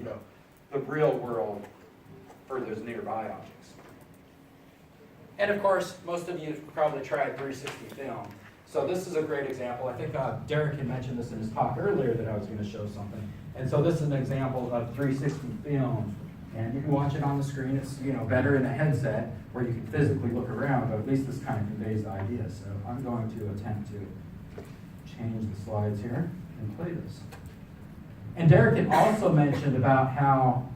the real world for those nearby objects. And of course, most of you have probably tried 360 film. So this is a great example. I think Derek had mentioned this in his talk earlier that I was going to show something. And so this is an example of 360 film. And you can watch it on the screen. It's better in a headset where you can physically look around, but at least this kind of conveys the idea. So I'm going to attempt to change the slides here and play this. And Derek had also mentioned about how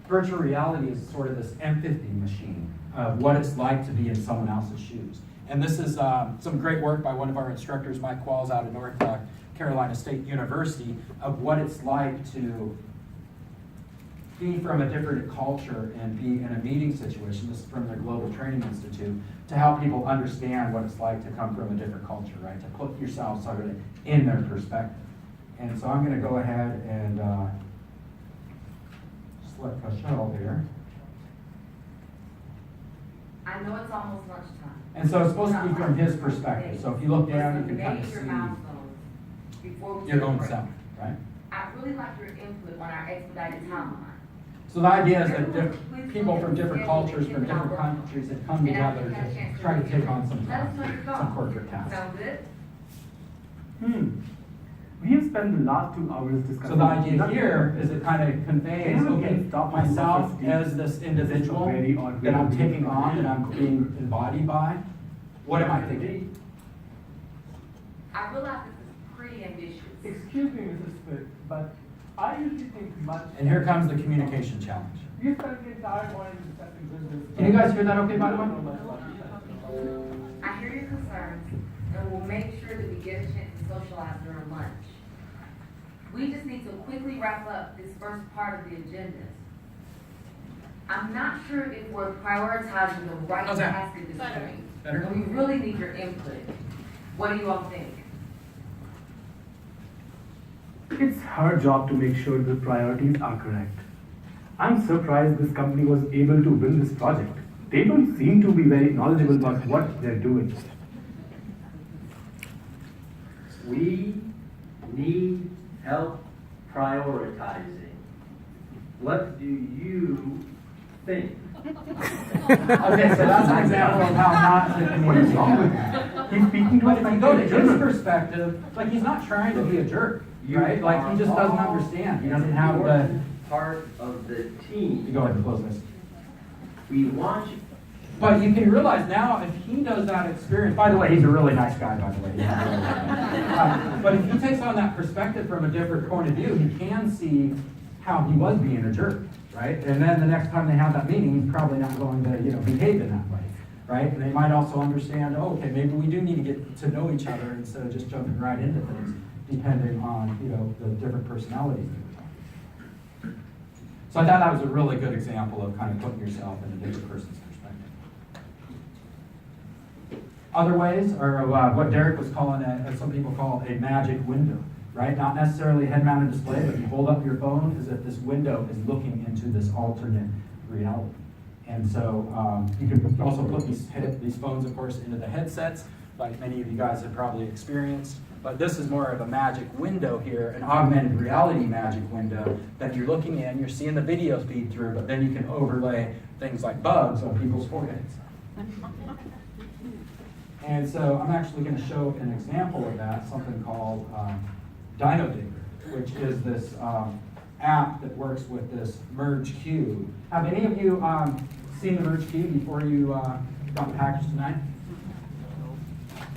virtual reality is sort of this empathy machine of what it's like to be in someone else's shoes. And this is some great work by one of our instructors, Mike Qualls, out of North Carolina State University, of what it's like to be from a different culture and be in a meeting situation. This is from their Global Training Institute, to help people understand what it's like to come from a different culture, right? To put yourself sort of in their perspective. And so I'm going to go ahead and select Cashel here. I know it's almost lunchtime. And so it's supposed to be from his perspective. So if you look down, you can kind of see your own self, right? I'd really like your input on our expedited timeline. So the idea is that people from different cultures, from different countries have come together to try to take on some corporate tasks. Sound good? We have spent the last 2 hours discussing. So the idea here is it kind of conveys, okay, myself as this individual that I'm taking on, that I'm being embodied by, what am I thinking? I realize this is pretty ambitious. Excuse me, Mrs. Smith, but I usually think much. And here comes the communication challenge. We spent the entire morning discussing business. Can you guys hear that okay, by the way? I hear your concerns, and we'll make sure that we get a chance to socialize during lunch. We just need to quickly wrap up this first part of the agenda. I'm not sure if we're prioritizing the right How's that? task at this point. Better? And we really need your input. What do you all think? It's her job to make sure the priorities are correct. I'm surprised this company was able to win this project. They don't seem to be very knowledgeable about what they're doing. We need help prioritizing. What do you think? Okay, so that's an example of how not to communicate. What is wrong with that? He's speaking to But us if you go to his perspective, like he's not trying to be a jerk, right? Like he just doesn't understand. He doesn't have the. Part of the You team. go ahead and close this. We want you. But you can realize now, if he does that experience, by the way, he's a really nice guy, by the way. He's a really nice guy. But if he takes on that perspective from a different point of view, he can see how he was being a jerk, right? And then the next time they have that meeting, he's probably not going to, behave in that way, right? And they might also understand, oh, okay, maybe we do need to get to know each other instead of just jumping right into things, depending on, the different personalities that we're talking. So I thought that was a really good example of kind of putting yourself in a different person's perspective. Other ways are what Derek was calling, as some people call, a magic window, right? Not necessarily a head-mounted display, but you hold up your phone as if this window is looking into this alternate reality. And so you can also put these phones, of course, into the headsets, like many of you guys have probably experienced. But this is more of a magic window here, an augmented reality magic window that you're looking in, you're seeing the video feed through, but then you can overlay things like bugs on people's foreheads. And so I'm actually going to show an example of that, something called DinoDigger, which is this app that works with this Merge Cube. Have any of you seen the Merge Cube before you got the package tonight?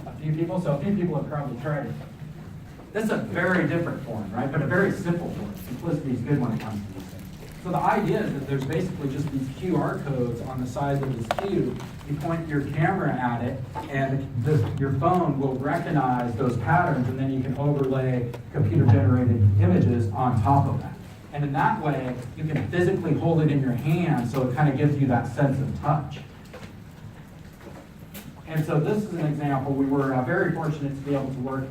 A few people? So a few people have probably tried it. This is a very different form, right? But a very simple form. Simplicity is good when it comes to these things. So the idea is that there's basically just these QR codes on the sides of this cube. You point your camera at it, and your phone will recognize those patterns, and then you can overlay computer-generated images on top of that. And in that way, you can physically hold it in your hand, so it kind of gives you that sense of touch. And so this is an example. We were very fortunate to be able to work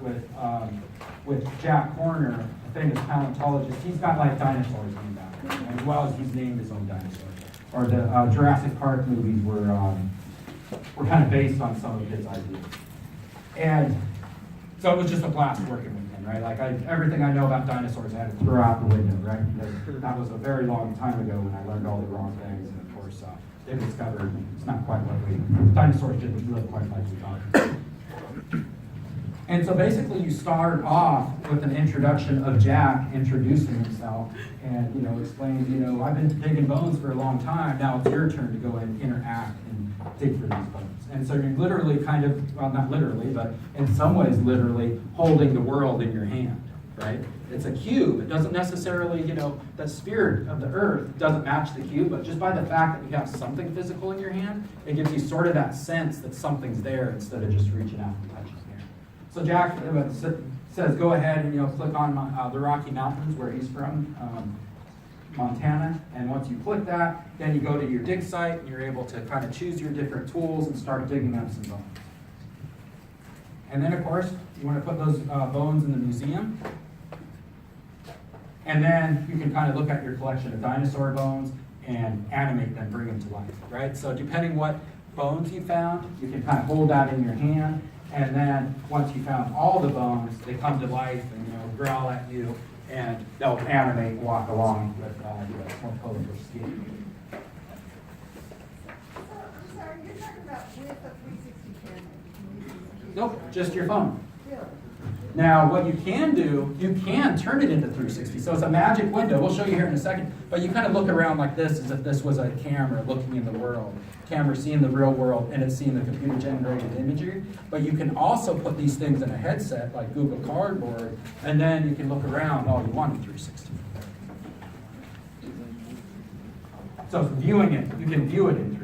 with Jack Horner, a famous paleontologist. He's got like dinosaurs named after him, as well as he's named his own dinosaurs. Or the Jurassic Park movies were kind of based on some of his ideas. And so it was just a blast working with him. again, right? Like everything I know about dinosaurs, I had to throw out the window, right? Because that was a very long time ago when I learned all the wrong things, and of course, they discovered it's not quite what dinosaurs didn't live quite like we thought. And so basically you start off with an introduction of Jack introducing himself and, explaining, I've been digging bones for a long time, now it's your turn to go and interact and dig for these bones. And so you're literally kind of, well, not literally, but in some ways literally holding the world in your hand, right? It's a cube. It doesn't necessarily, the sphere of the earth doesn't match the cube, but just by the fact that you have something physical in your hand, it gives you sort of that sense that something's there instead of just reaching out and touching here. So Jack says, go ahead and, click on the Rocky Mountains where he's from, Montana, and once you click that, then you go to your dig site and you're able to kind of choose your different tools and start digging up some bones. And then of course, you want to put those bones in the museum. And then you can kind of look at your collection of dinosaur bones and animate them, bring them to life, right? So depending what bones you found, you can kind of hold that in your hand, and then once you found all the bones, they come to life and growl at you, and they'll animate and walk along with more colorful skin. I'm sorry, you're talking about with a 360 camera. Nope, just your phone. Really? Now, what you can do, you can turn it into 360. So it's a magic window. We'll show you here in a second. But you kind of look around like this as if this was a camera looking in the world. Camera seeing the real world and it's seeing the computer-generated imagery. But you can also put these things in a headset like Google Cardboard, and then you can look around all you want in 360. So viewing it, you can view it in